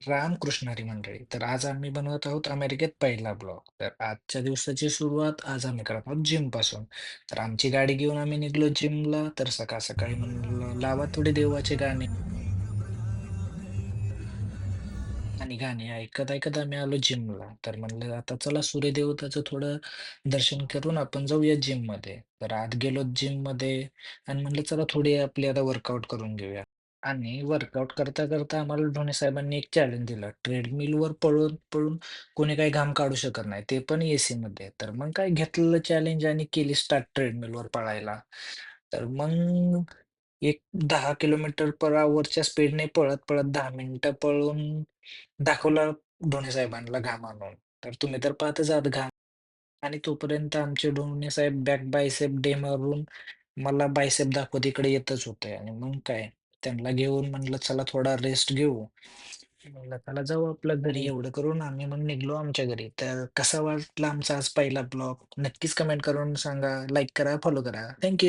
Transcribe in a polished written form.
रामकृष्ण हरी मंडळी. तर आज आम्ही बनवत आहोत अमेरिकेत पहिला ब्लॉग. तर आजच्या दिवसाची सुरुवात आज आम्ही करत आहोत जिमपासून. तर आमची गाडी घेऊन आम्ही निघालो जिमला. तर सकाळ-सकाळी म्हणलं लावा थोडे देवाचे गाणे आणि गाणे ऐकत-ऐकत आम्ही आलो जिमला. तर म्हणलं आता चला सूर्यदेवताचं थोडं दर्शन करून आपण जाऊया जिममध्ये. तर आत गेलो जिममध्ये आणि म्हणलं चला थोडी आपली आता वर्कआउट करून घेऊया. आणि वर्कआउट करता-करता आम्हाला ढोणे साहेबांनी एक चॅलेंज दिलं. ट्रेडमिलवर पळून-पळून कोणी काही घाम काढू शकत नाही, ते पण एसीमध्ये. तर मग काय घेतलेलं चॅलेंज आणि केली स्टार्ट ट्रेडमिलवर पळायला. तर मग एक 10 किलोमीटर पर अवरच्या स्पीडने पळत-पळत 10 मिनिटं पळून दाखवला ढोणे साहेबांना घाम आणून. तर तुम्ही तर पाहतच आहात घाम आणि तोपर्यंत आमचे ढोणे साहेब बॅक बायसेप डे मारून मला बायसेप दाखवत इकडे येतच होते आणि मग काय त्यांना घेऊन म्हणलं चला थोडा रेस्ट घेऊ. म्हणलं चला जाऊ आपल्या घरी. एवढं करून आम्ही मग निघालो आमच्या घरी. तर कसा वाटला आमचा आज पहिला ब्लॉग? नक्कीच कमेंट करून सांगा, लाईक करा, फॉलो करा. थँक